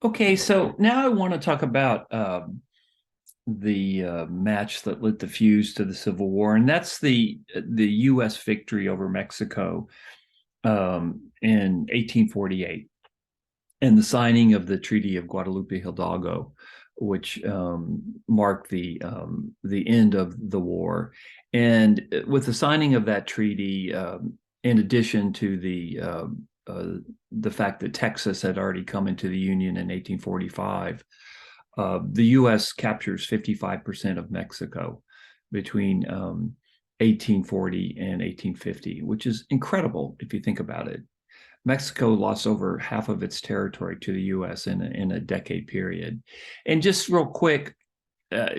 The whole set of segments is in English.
Okay, so now I want to talk about the match that lit the fuse to the Civil War, and that's the U.S. victory over Mexico in 1848, and the signing of the Treaty of Guadalupe Hidalgo, which marked the end of the war. And with the signing of that treaty, in addition to the fact that Texas had already come into the Union in 1845, the U.S. captures 55% of Mexico between 1840 and 1850, which is incredible if you think about it. Mexico lost over half of its territory to the U.S. in a decade period. And just real quick,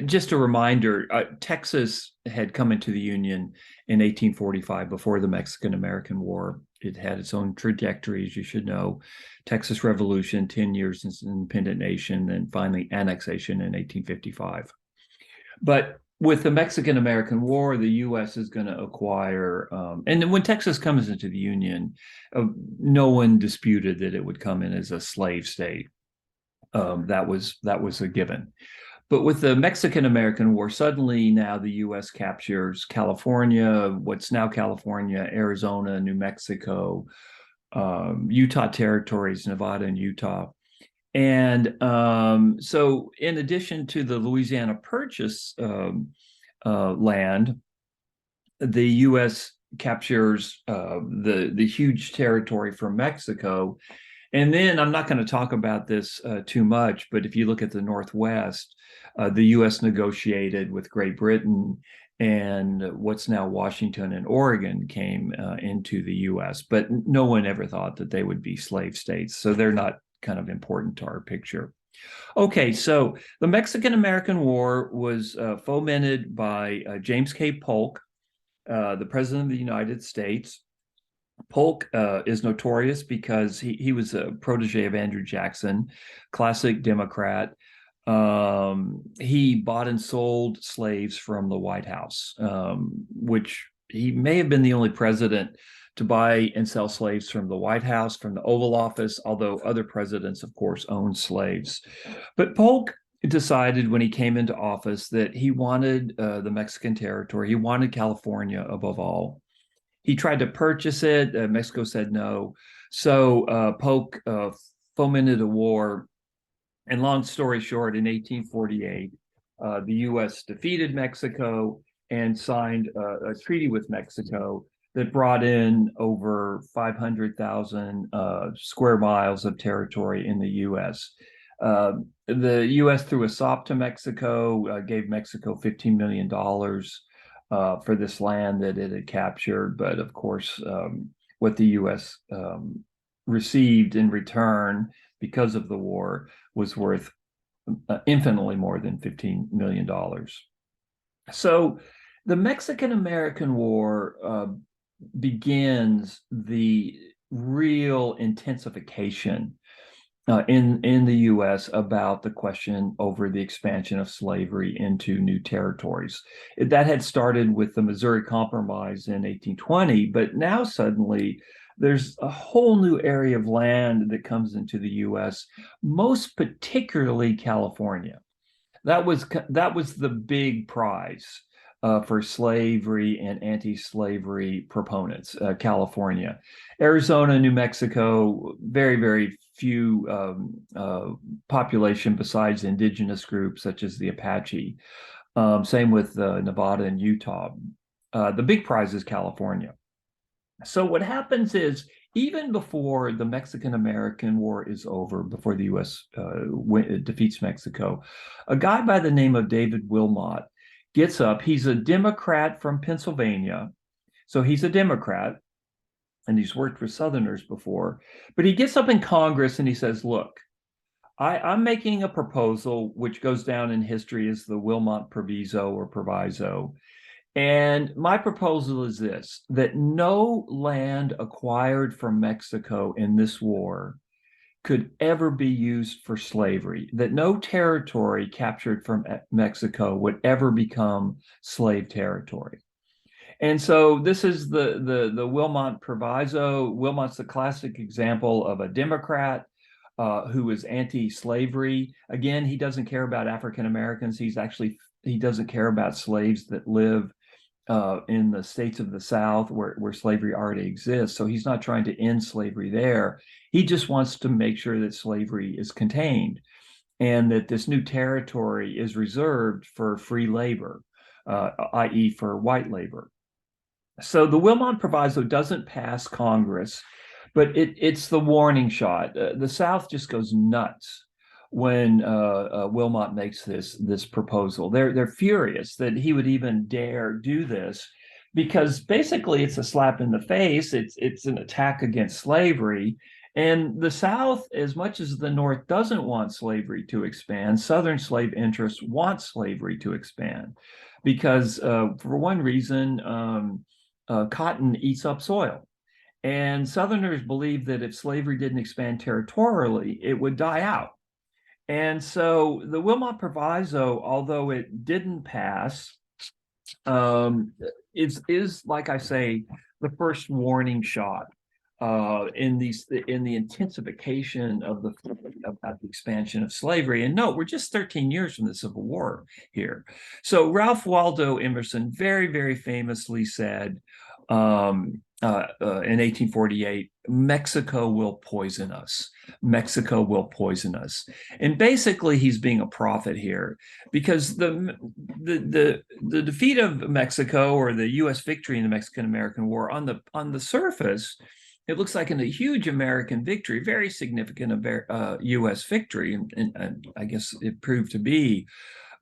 just a reminder, Texas had come into the Union in 1845 before the Mexican-American War. It had its own trajectory, as you should know. Texas Revolution, 10 years since independent nation, and finally annexation in 1855. But with the Mexican-American War, the U.S. is going to acquire, and when Texas comes into the Union, no one disputed that it would come in as a slave state. That was a given. But with the Mexican-American War, suddenly now the U.S. captures California, what's now California, Arizona, New Mexico, Utah territories, Nevada and Utah. And so in addition to the Louisiana Purchase land, the U.S. captures the huge territory from Mexico. And then I'm not going to talk about this too much, but if you look at the Northwest, the U.S. negotiated with Great Britain, and what's now Washington and Oregon came into the U.S., but no one ever thought that they would be slave states. So they're not kind of important to our picture. Okay, so the Mexican-American War was fomented by James K. Polk, the President of the United States. Polk is notorious because he was a protege of Andrew Jackson, classic Democrat. He bought and sold slaves from the White House, which he may have been the only president to buy and sell slaves from the White House, from the Oval Office, although other presidents, of course, owned slaves. But Polk decided when he came into office that he wanted the Mexican territory. He wanted California above all. He tried to purchase it. Mexico said no. So Polk fomented a war. And long story short, in 1848, the U.S. defeated Mexico and signed a treaty with Mexico that brought in over 500,000 square miles of territory in the U.S. The U.S. threw a sop to Mexico, gave Mexico $15 million for this land that it had captured. But of course, what the U.S. Received in return because of the war was worth infinitely more than $15 million. So the Mexican-American War begins the real intensification in the U.S. about the question over the expansion of slavery into new territories. That had started with the Missouri Compromise in 1820, but now suddenly there's a whole new area of land that comes into the U.S., most particularly California. That was the big prize for slavery and anti-slavery proponents. California, Arizona, New Mexico, very, very few population besides indigenous groups such as the Apache. Same with Nevada and Utah. The big prize is California. So what happens is, even before the Mexican-American War is over, before the U.S. Defeats Mexico, a guy by the name of David Wilmot gets up. He's a Democrat from Pennsylvania. So he's a Democrat, and he's worked for Southerners before. But he gets up in Congress and he says, look, I'm making a proposal which goes down in history as the Wilmot Proviso or Proviso. And my proposal is this, that no land acquired from Mexico in this war could ever be used for slavery, that no territory captured from Mexico would ever become slave territory. And so this is the Wilmot Proviso. Wilmot's the classic example of a Democrat who is anti-slavery. Again, he doesn't care about African Americans. He doesn't care about slaves that live in the states of the South where slavery already exists. So he's not trying to end slavery there. He just wants to make sure that slavery is contained and that this new territory is reserved for free labor, i.e., for white labor. So the Wilmot Proviso doesn't pass Congress, but it's the warning shot. The South just goes nuts when Wilmot makes this proposal. They're furious that he would even dare do this, because basically it's a slap in the face. It's an attack against slavery. And the South, as much as the North doesn't want slavery to expand, Southern slave interests want slavery to expand, because for one reason, cotton eats up soil. And Southerners believed that if slavery didn't expand territorially, it would die out. And so the Wilmot Proviso, although it didn't pass, is like I say, the first warning shot in the intensification of the expansion of slavery. And note, we're just 13 years from the Civil War here. So Ralph Waldo Emerson very, very famously said in 1848, Mexico will poison us. Mexico will poison us. And basically, he's being a prophet here, because the defeat of Mexico, or the U.S. victory in the Mexican-American War, on the surface, it looks like a huge American victory, very significant U.S. victory, and I guess it proved to be.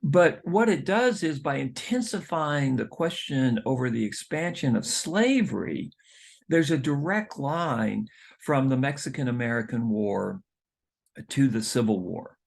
But what it does is, by intensifying the question over the expansion of slavery, there's a direct line from the Mexican-American War to the Civil War.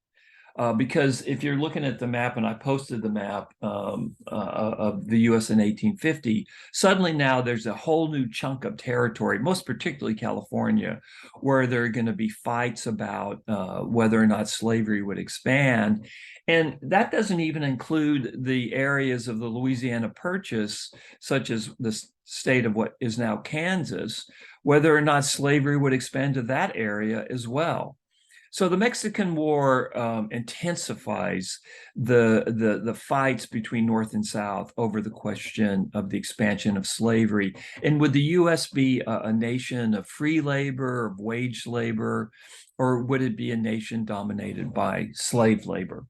Because if you're looking at the map, and I posted the map of the U.S. in 1850, suddenly now there's a whole new chunk of territory, most particularly California, where there are going to be fights about whether or not slavery would expand. And that doesn't even include the areas of the Louisiana Purchase, such as the state of what is now Kansas, whether or not slavery would expand to that area as well. So the Mexican War intensifies the fights between North and South over the question of the expansion of slavery. And would the U.S. be a nation of free labor, of wage labor, or would it be a nation dominated by slave labor?